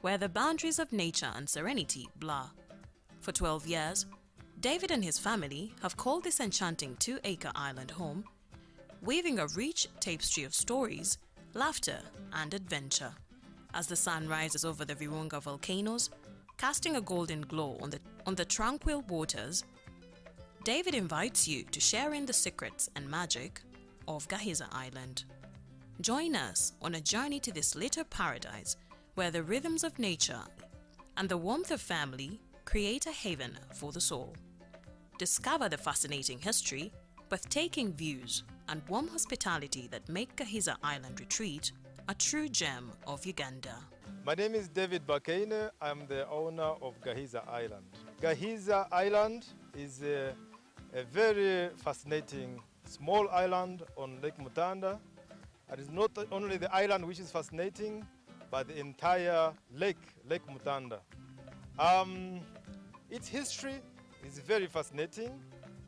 where the boundaries of nature and serenity blur. For 12 years, David and his family have called this enchanting 2-acre island home, weaving a rich tapestry of stories, laughter and adventure. As the sun rises over the Virunga volcanoes, casting a golden glow on the tranquil waters, David invites you to share in the secrets and magic of Gahiza Island. Join us on a journey to this little paradise where the rhythms of nature and the warmth of family create a haven for the soul. Discover the fascinating history, breathtaking views, and warm hospitality that make Gahiza Island Retreat a true gem of Uganda. My name is David Bakaine. I'm the owner of Gahiza Island. Gahiza Island is a very fascinating small island on Lake Mutanda. It is not only the island which is fascinating, but the entire Lake Mutanda. Its history is very fascinating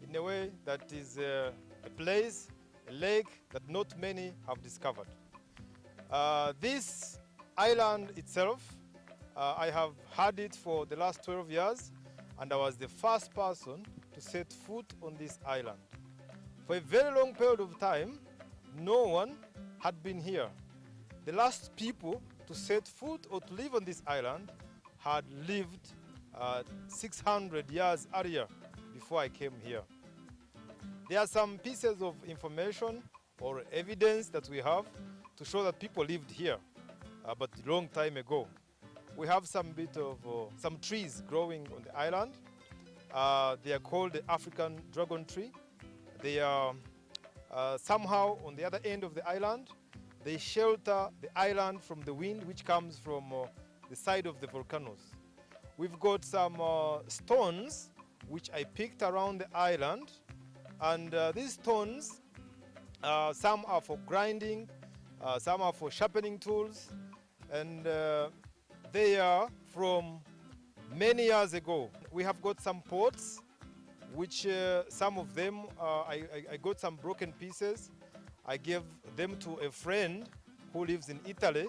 in a way that is a place, a lake that not many have discovered. This island itself, I have had it for the last 12 years, and I was the first person to set foot on this island. For a very long period of time, no one had been here. The last people to set foot or to live on this island had lived 600 years earlier before I came here. There are some pieces of information or evidence that we have to show that people lived here, but a long time ago. We have some trees growing on the island. They are called the African dragon tree. They are somehow on the other end of the island. They shelter the island from the wind which comes from the side of the volcanoes. We've got some stones which I picked around the island, and these stones, some are for grinding, some are for sharpening tools, and they are from many years ago. We have got some pots, which some of them, I got some broken pieces. I gave them to a friend who lives in Italy,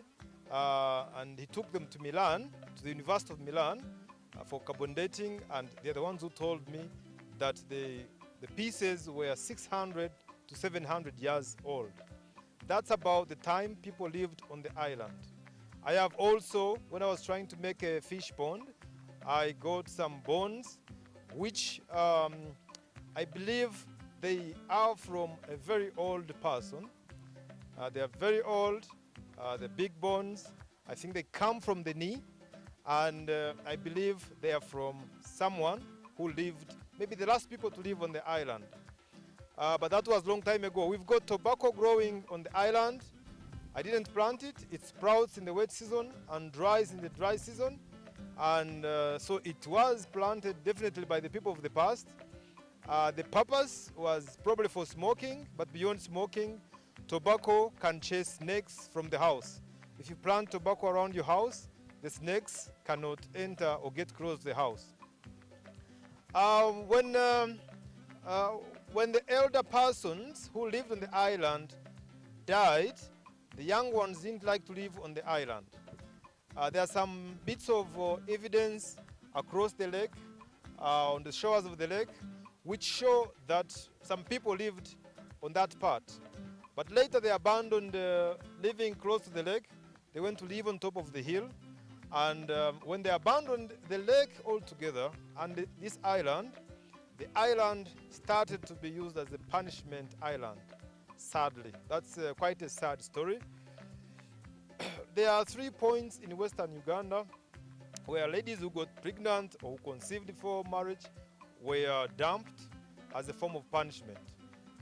and he took them to Milan, to the University of Milan, for carbon dating, and they're the ones who told me that the pieces were 600 to 700 years old. That's about the time people lived on the island. I have also, when I was trying to make a fish pond, I got some bones, which I believe they are from a very old person. They are very old, the big bones. I think they come from the knee, and I believe they are from someone who lived, maybe the last people to live on the island. But that was a long time ago. We've got tobacco growing on the island. I didn't plant it. It sprouts in the wet season and dries in the dry season. And so it was planted definitely by the people of the past. The purpose was probably for smoking, but beyond smoking, tobacco can chase snakes from the house. If you plant tobacco around your house, the snakes cannot enter or get close to the house. When the elder persons who lived on the island died, the young ones didn't like to live on the island. There are some bits of evidence across the lake, on the shores of the lake, which show that some people lived on that part. But later they abandoned living close to the lake. They went to live on top of the hill. And when they abandoned the lake altogether and this island, the island started to be used as a punishment island, sadly. That's quite a sad story. There are 3 points in Western Uganda where ladies who got pregnant or who conceived before marriage were dumped as a form of punishment.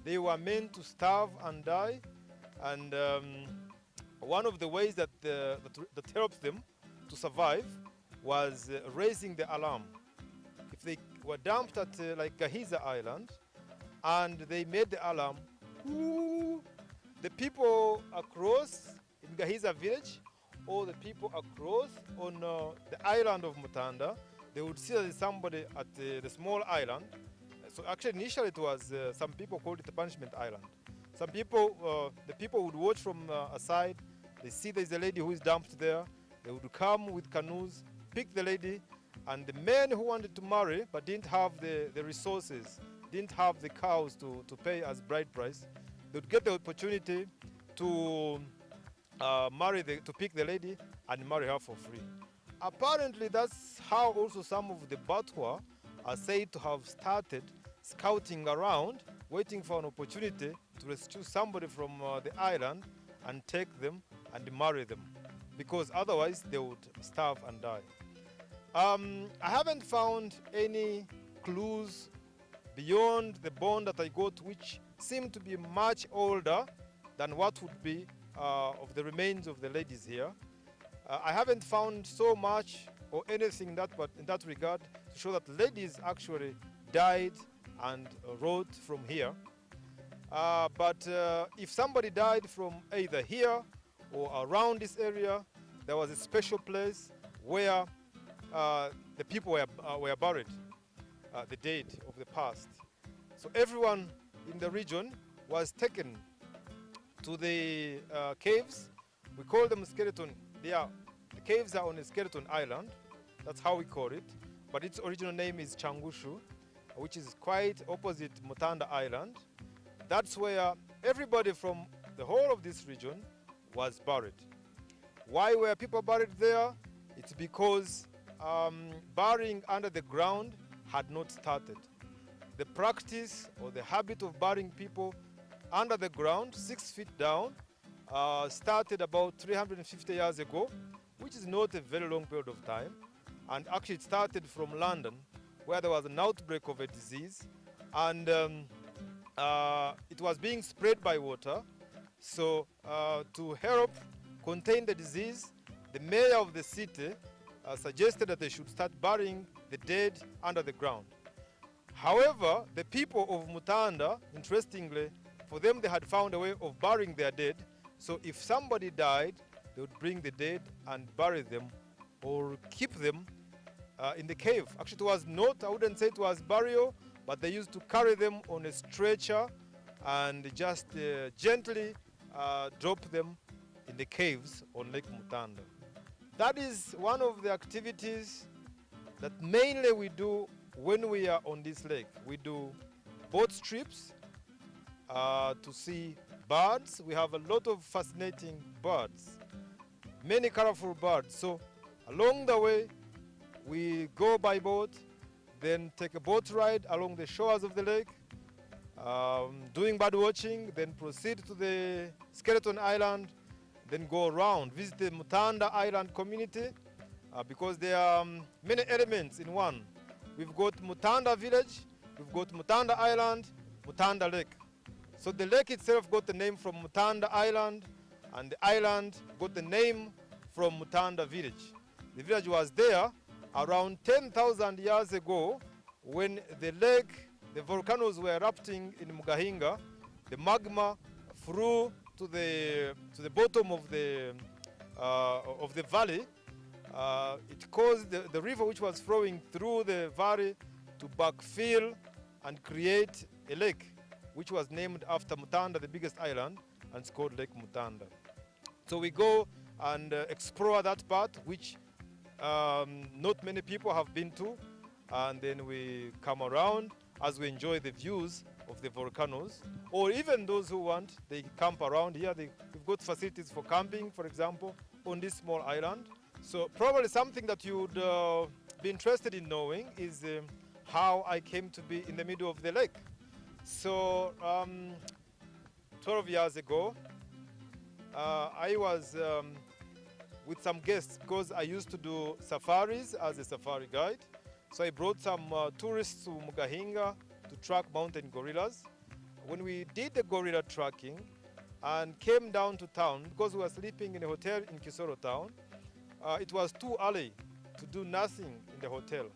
They were meant to starve and die, and one of the ways that helped them to survive was raising the alarm. If they were dumped at like Gahiza Island and they made the alarm, whoo, the people across in Gahiza village or the people across on the island of Mutanda, they would see that there's somebody at the small island. So actually initially it was some people called it the punishment island. Some people, the people would watch from aside, they see there's a lady who is dumped there, They would come with canoes, pick the lady, and the men who wanted to marry but didn't have the resources, didn't have the cows to pay as bride price, they would get the opportunity to to pick the lady and marry her for free. Apparently, that's how also some of the Batwa are said to have started scouting around, waiting for an opportunity to rescue somebody from the island and take them and marry them, because otherwise they would starve and die. I haven't found any clues beyond the bone that I got, which seemed to be much older than what would be of the remains of the ladies here. I haven't found so much or anything in that regard to show that ladies actually died and rode from here. But if somebody died from either here or around this area, there was a special place where the people were buried, the dead of the past. So everyone in the region was taken to the caves. We call them skeleton. The caves are on a skeleton island. That's how we call it. But its original name is Changushu, which is quite opposite Mutanda Island. That's where everybody from the whole of this region was buried. Why were people buried there? It's because burying under the ground had not started. The practice or the habit of burying people under the ground, 6 feet down, started about 350 years ago, which is not a very long period of time. And actually it started from London, where there was an outbreak of a disease, and it was being spread by water. So to help contain the disease, the mayor of the city suggested that they should start burying the dead under the ground. However, the people of Mutanda, interestingly, for them they had found a way of burying their dead. So if somebody died, they would bring the dead and bury them or keep them in the cave. Actually, it was not, I wouldn't say it was burial, but they used to carry them on a stretcher and just gently drop them in the caves on Lake Mutanda. That is one of the activities that mainly we do when we are on this lake. We do boat trips to see birds. We have a lot of fascinating birds, many colorful birds. So along the way, we go by boat, then take a boat ride along the shores of the lake, doing bird watching, then proceed to the Skeleton Island, then go around, visit the Mutanda Island community, because there are many elements in one. We've got Mutanda village, we've got Mutanda Island, Mutanda Lake. So the lake itself got the name from Mutanda Island, and the island got the name from Mutanda village. The village was there around 10,000 years ago when the lake, the volcanoes were erupting in Mugahinga. The magma flew to the bottom of the valley. It caused the river which was flowing through the valley to backfill and create a lake which was named after Mutanda, the biggest island, and it's called Lake Mutanda. So we go and explore that part, which not many people have been to, and then we come around as we enjoy the views of the volcanoes, or even those who want, they camp around here. We've got facilities for camping, for example, on this small island. So probably something that you would be interested in knowing is how I came to be in the middle of the lake. So 12 years ago, I was with some guests because I used to do safaris as a safari guide. So I brought some tourists to Mugahinga to track mountain gorillas. When we did the gorilla tracking and came down to town, because we were sleeping in a hotel in Kisoro town, it was too early to do nothing in the hotel.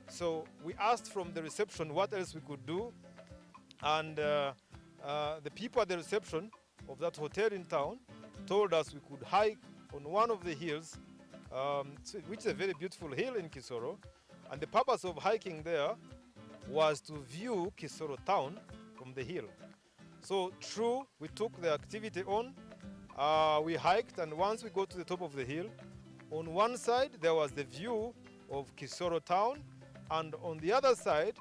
So we asked from the reception what else we could do, and the people at the reception of that hotel in town told us we could hike on one of the hills, which is a very beautiful hill in Kisoro. And the purpose of hiking there was to view Kisoro town from the hill. So true, we took the activity on, we hiked, and once we got to the top of the hill, On one side, there was the view of Kisoro town, and on the other side,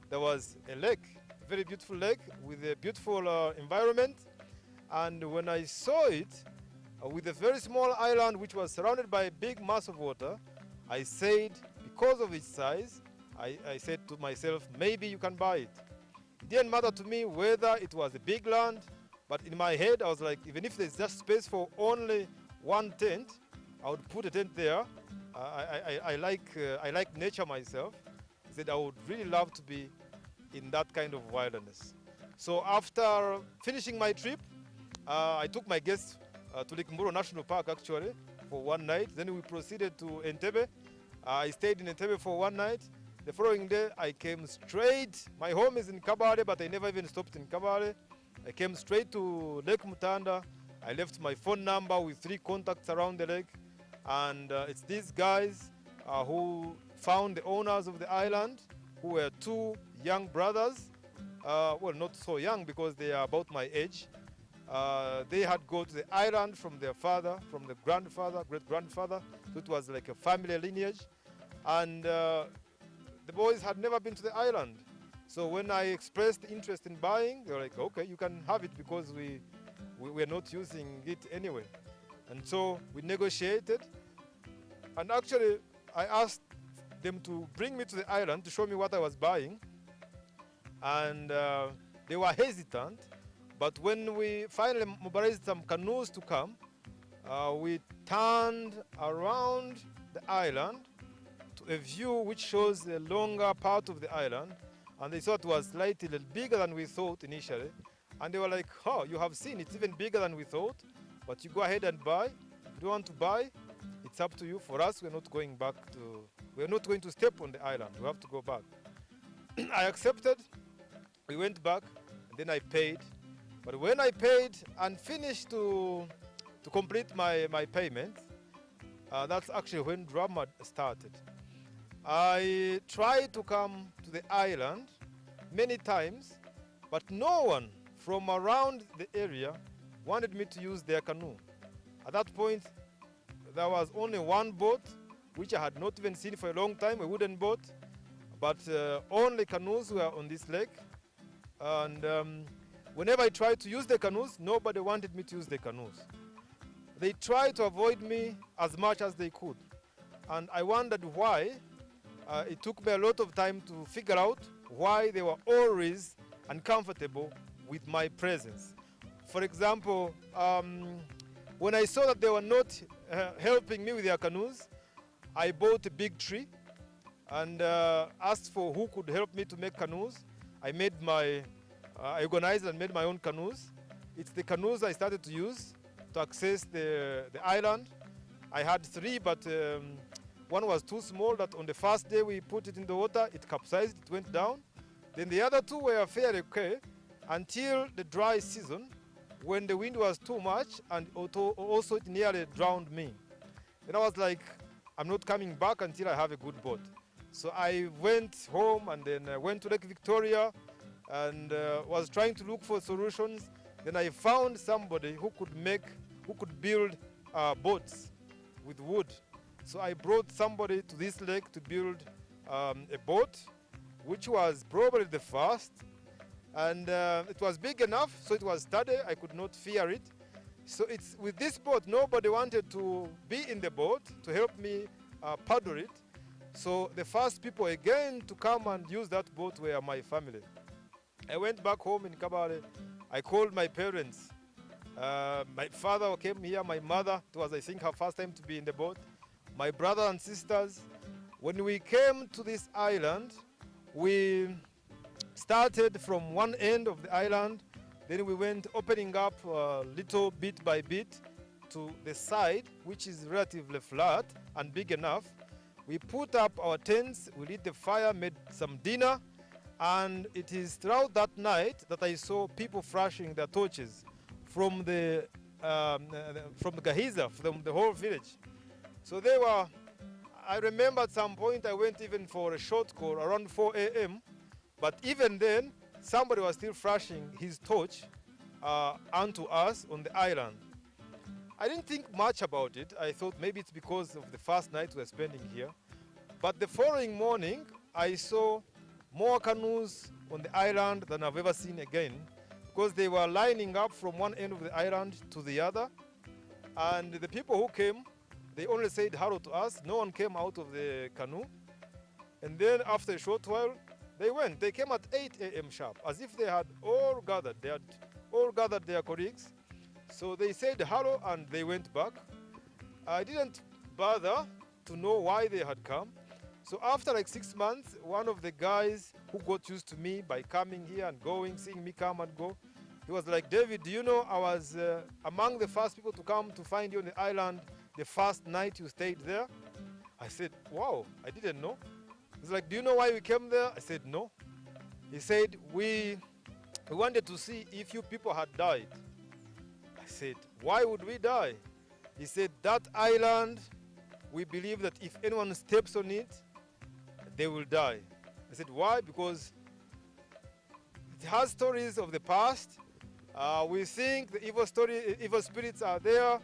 there was a lake, a very beautiful lake with a beautiful environment. And when I saw it, with a very small island which was surrounded by a big mass of water, I said, because of its size, I said to myself, maybe you can buy it. It didn't matter to me whether it was a big land, but in my head, I was like, even if there's just space for only one tent, I would put a tent there. I like nature myself. I said I would really love to be in that kind of wilderness. So after finishing my trip, I took my guests to Likumburo National Park actually for one night. Then we proceeded to Entebbe. I stayed in Entebbe for one night. The following day, I came straight. My home is in Kabale, but I never even stopped in Kabale. I came straight to Lake Mutanda. I left my phone number with 3 contacts around the lake. And it's these guys who found the owners of the island, who were 2 young brothers. Well, not so young because they are about my age. They had gone to the island from their father, from the grandfather, great-grandfather. So it was like a family lineage. And the boys had never been to the island. So when I expressed interest in buying, they were like, okay, you can have it because we're not using it anyway. And so we negotiated. And actually, I asked them to bring me to the island to show me what I was buying. And they were hesitant. But when we finally mobilized some canoes to come, we turned around the island to a view which shows a longer part of the island. And they thought it was slightly bigger than we thought initially. And they were like, oh, you have seen, it's even bigger than we thought. But you go ahead and buy. If you don't want to buy, it's up to you. For us, we're not going to step on the island. We have to go back. I accepted. We went back, and then I paid. But when I paid and finished to complete my payment, that's actually when drama started. I tried to come to the island many times, but no one from around the area wanted me to use their canoe. At that point, there was only one boat, which I had not even seen for a long time, a wooden boat, but only canoes were on this lake. And whenever I tried to use the canoes, nobody wanted me to use the canoes. They tried to avoid me as much as they could. And I wondered why. It took me a lot of time to figure out why they were always uncomfortable with my presence. For example, when I saw that they were not helping me with their canoes, I bought a big tree and asked for who could help me to make canoes. I organized and made my own canoes. It's the canoes I started to use to access the island. I had 3, but one was too small that on the first day we put it in the water, it capsized, it went down. Then the other 2 were fairly okay until the dry season when the wind was too much and also it nearly drowned me. Then I was like, I'm not coming back until I have a good boat. So I went home and then I went to Lake Victoria and was trying to look for solutions. Then I found somebody who could build boats with wood. So I brought somebody to this lake to build a boat, which was probably the first. And it was big enough, so it was sturdy. I could not fear it. So it's with this boat, nobody wanted to be in the boat to help me paddle it. So the first people again to come and use that boat were my family. I went back home in Kabale. I called my parents. My father came here, my mother. It was, I think, her first time to be in the boat. My brother and sisters. When we came to this island, we started from one end of the island. Then we went opening up little bit by bit to the side, which is relatively flat and big enough. We put up our tents, we lit the fire, made some dinner, and it is throughout that night that I saw people flashing their torches from the Gahiza, from the whole village. So they were, I remember at some point I went even for a short call around 4 a.m., but even then, somebody was still flashing his torch onto us on the island. I didn't think much about it. I thought maybe it's because of the first night we're spending here. But the following morning, I saw more canoes on the island than I've ever seen again, because they were lining up from one end of the island to the other. And the people who came, they only said hello to us. No one came out of the canoe. And then after a short while, they went. They came at 8 a.m. sharp, as if they had all gathered. They had all gathered their colleagues. So they said hello and they went back. I didn't bother to know why they had come. So after like 6 months, one of the guys who got used to me by coming here and going, seeing me come and go, he was like, David, do you know I was among the first people to come to find you on the island the first night you stayed there? I said, wow, I didn't know. He's like, do you know why we came there? I said, no. He said, we wanted to see if you people had died. I said, why would we die? He said, that island, we believe that if anyone steps on it, they will die. I said, why? Because it has stories of the past. We think the evil spirits are there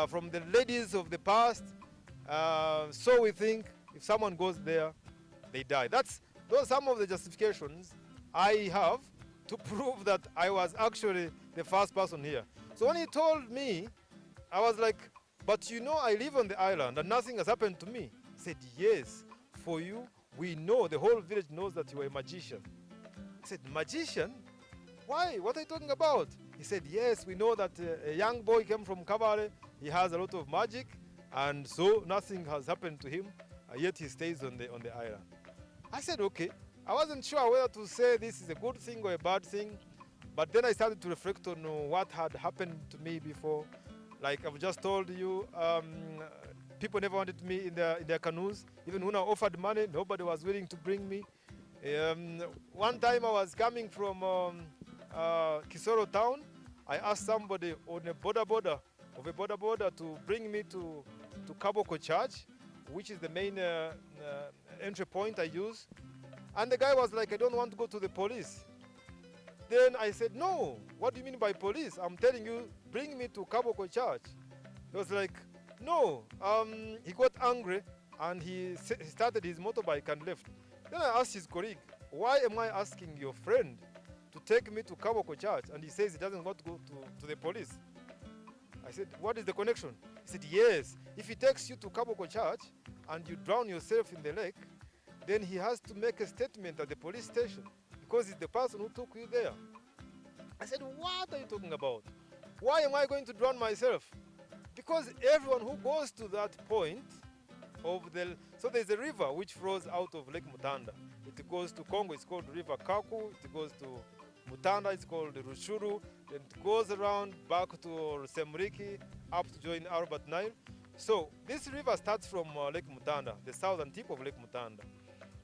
from the ladies of the past. So we think if someone goes there, they die. Those are some of the justifications I have to prove that I was actually the first person here. So when he told me, I was like, but you know I live on the island and nothing has happened to me. He said, yes, for you, we know, the whole village knows that you are a magician. I said, magician? Why? What are you talking about? He said, yes, we know that a young boy came from Kabale. He has a lot of magic, and so nothing has happened to him, yet he stays on the island. I said, okay. I wasn't sure whether to say this is a good thing or a bad thing, but then I started to reflect on what had happened to me before. Like I've just told you, people never wanted me in their canoes. Even when I offered money, nobody was willing to bring me. One time I was coming from Kisoro town. I asked somebody on a border to bring me to Kaboko Church, which is the main entry point I use. And the guy was like, I don't want to go to the police. Then I said, no, what do you mean by police? I'm telling you, bring me to Kaboko Church. He was like, no. He got angry and he started his motorbike and left. Then I asked his colleague, why am I asking your friend to take me to Kaboko Church? And he says he doesn't want to go to the police. I said, what is the connection? He said, yes, if he takes you to Kaboko Church and you drown yourself in the lake, then he has to make a statement at the police station because he's the person who took you there. I said, what are you talking about? Why am I going to drown myself? Because everyone who goes to that point so there's a river which flows out of Lake Mutanda. It goes to Congo, it's called River Kaku. It goes to Mutanda, it's called Rushuru. Then it goes around back to Semriki, up to join Albert Nile. So this river starts from Lake Mutanda, the southern tip of Lake Mutanda.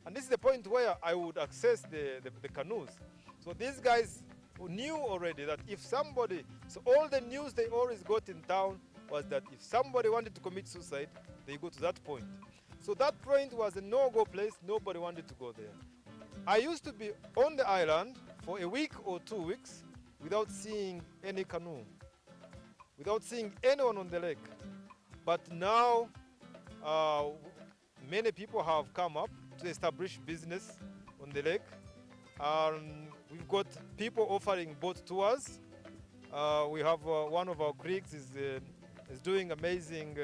And this is the point where I would access the canoes. So these guys knew already that if somebody, so all the news they always got in town was that if somebody wanted to commit suicide, they go to that point. So that point was a no-go place. Nobody wanted to go there. I used to be on the island for a week or 2 weeks without seeing any canoe, without seeing anyone on the lake. But now, many people have come up to establish business on the lake. We've got people offering boat tours. We have one of our creeks is doing amazing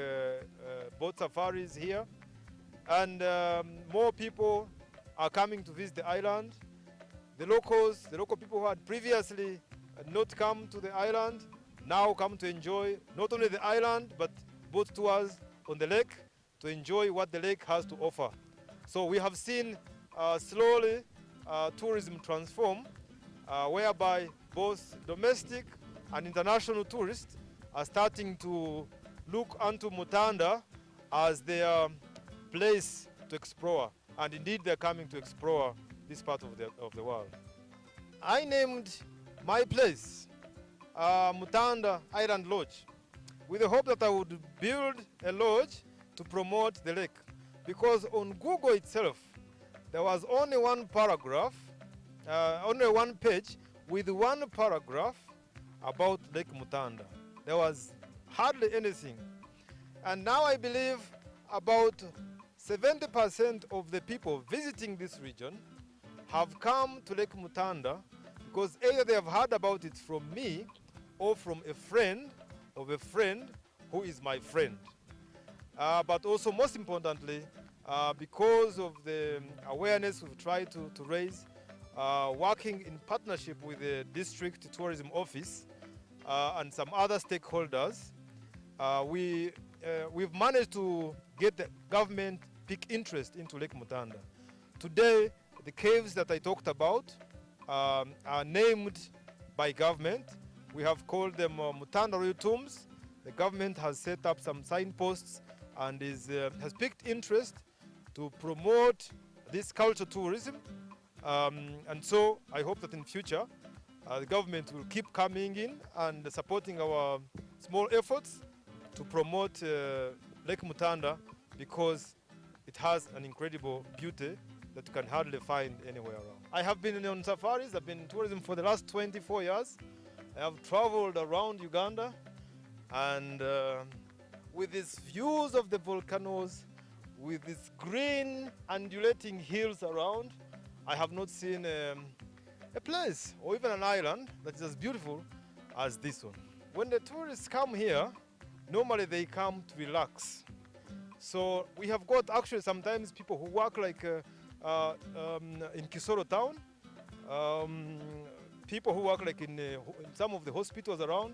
boat safaris here. And more people are coming to visit the island. The local people who had previously not come to the island, now come to enjoy not only the island, but boat tours on the lake to enjoy what the lake has to offer. So we have seen slowly tourism transform, whereby both domestic and international tourists are starting to look onto Mutanda as their place to explore. And indeed, they're coming to explore this part of the world. I named my place Mutanda Island Lodge with the hope that I would build a lodge to promote the lake. Because on Google itself, there was only one paragraph, only one page with one paragraph about Lake Mutanda. There was hardly anything. And now I believe about 70% of the people visiting this region have come to Lake Mutanda because either they have heard about it from me or from a friend of a friend who is my friend. But also, most importantly, because of the awareness we've tried to raise, working in partnership with the district tourism office and some other stakeholders, we've managed to get the government big interest into Lake Mutanda. Today, the caves that I talked about are named by government. We have called them Mutanda Royal Tombs. The government has set up some signposts and has picked interest to promote this cultural tourism. And so I hope that in future, the government will keep coming in and supporting our small efforts to promote Lake Mutanda because it has an incredible beauty that you can hardly find anywhere around. I have been on safaris. I've been in tourism for the last 24 years. I have traveled around Uganda, and with these views of the volcanoes, with these green undulating hills around, I have not seen a place or even an island that is as beautiful as this one. When the tourists come here, normally they come to relax. So we have got actually sometimes people who work like in Kisoro town, people who work like in some of the hospitals around.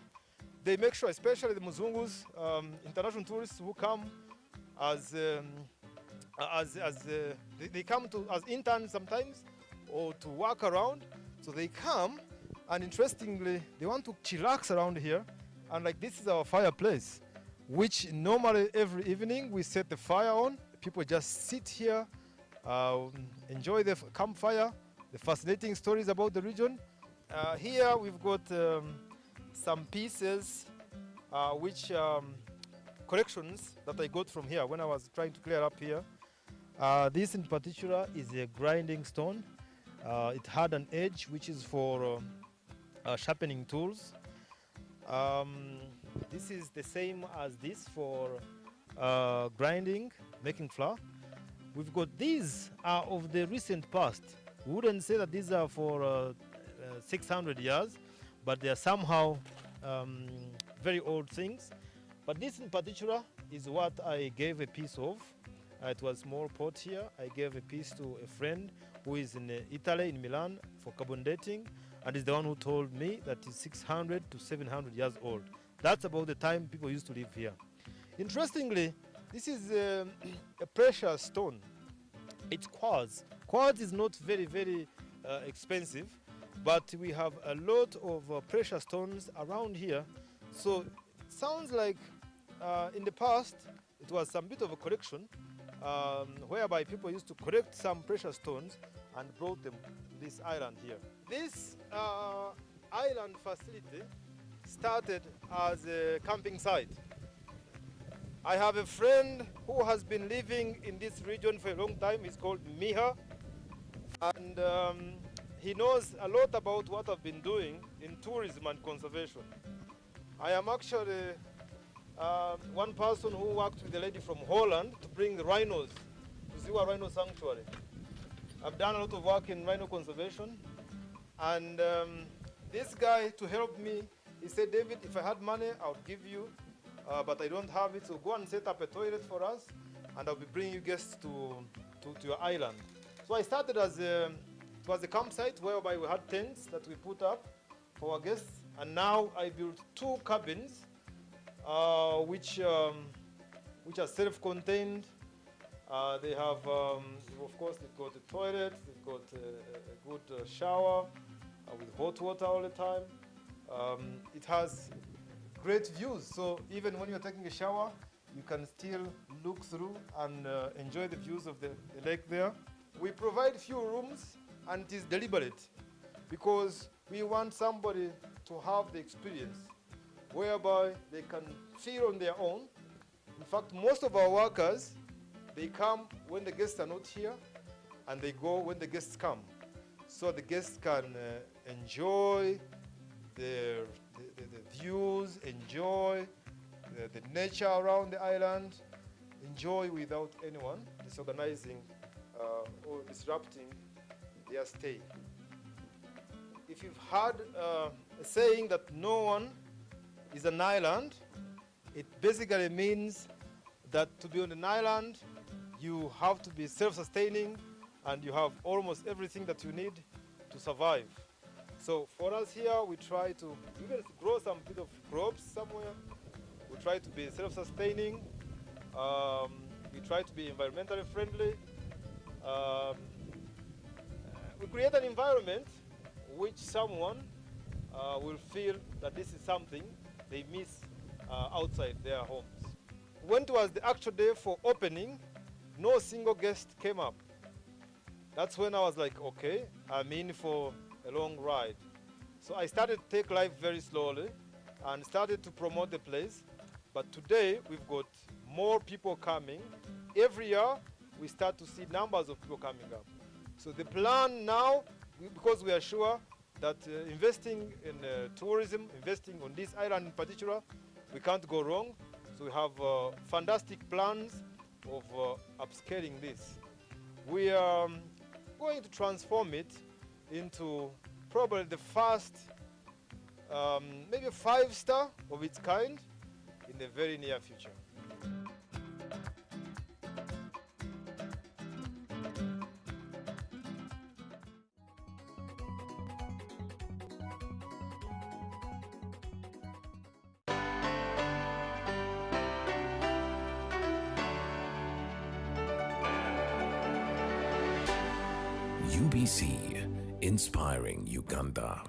They make sure, especially the Muzungus, international tourists who come they come to as interns sometimes or to work around. So they come, and interestingly, they want to chillax around here. And like this is our fireplace, which normally every evening we set the fire on. People just sit here, enjoy the campfire, the fascinating stories about the region. Here we've got some pieces, collections that I got from here when I was trying to clear up here. This in particular is a grinding stone. It had an edge which is for sharpening tools. This is the same as this for grinding, making flour. We've got these are of the recent past. We wouldn't say that these are for 600 years, but they are somehow very old things. But this in particular is what I gave a piece of. It was a small pot here. I gave a piece to a friend who is in Italy, in Milan, for carbon dating, and is the one who told me that it's 600 to 700 years old. That's about the time people used to live here. Interestingly, this is a precious stone. It's quartz. Quartz is not very, very expensive, but we have a lot of precious stones around here. So it sounds like in the past it was some bit of a collection whereby people used to collect some precious stones and brought them to this island here. This island facility started as a camping site. I have a friend who has been living in this region for a long time. He's called Miha, and he knows a lot about what I've been doing in tourism and conservation. I am actually one person who worked with a lady from Holland to bring the rhinos to Ziwa Rhino Sanctuary. I've done a lot of work in rhino conservation, and this guy, to help me, he said, David, if I had money, I would give you, but I don't have it, so go and set up a toilet for us, and I'll be bringing you guests to your island. So I started as it was a campsite whereby we had tents that we put up for our guests, and now I built 2 cabins, which are self-contained. They have, of course, they've got a toilet, they've got a good shower with hot water all the time. It has great views, so even when you're taking a shower, you can still look through and enjoy the views of the lake there. We provide few rooms, and it is deliberate because we want somebody to have the experience whereby they can feel on their own. In fact, most of our workers, they come when the guests are not here, and they go when the guests come. So the guests can enjoy the views, enjoy the nature around the island, enjoy without anyone disorganizing or disrupting their stay. If you've heard a saying that no one is an island, it basically means that to be on an island, you have to be self-sustaining and you have almost everything that you need to survive. So for us here, we try to even grow some bit of crops somewhere. We try to be self-sustaining. We try to be environmentally friendly. We create an environment which someone will feel that this is something they miss outside their homes. When it was the actual day for opening, no single guest came up. That's when I was like, okay, I'm in for a long ride. So I started to take life very slowly and started to promote the place. But today we've got more people coming. Every year we start to see numbers of people coming up. So the plan now, because we are sure that investing in tourism, investing on this island in particular, we can't go wrong. So we have fantastic plans of upscaling this. We are going to transform it into probably the first, maybe 5-star of its kind in the very near future. UBC, inspiring Uganda.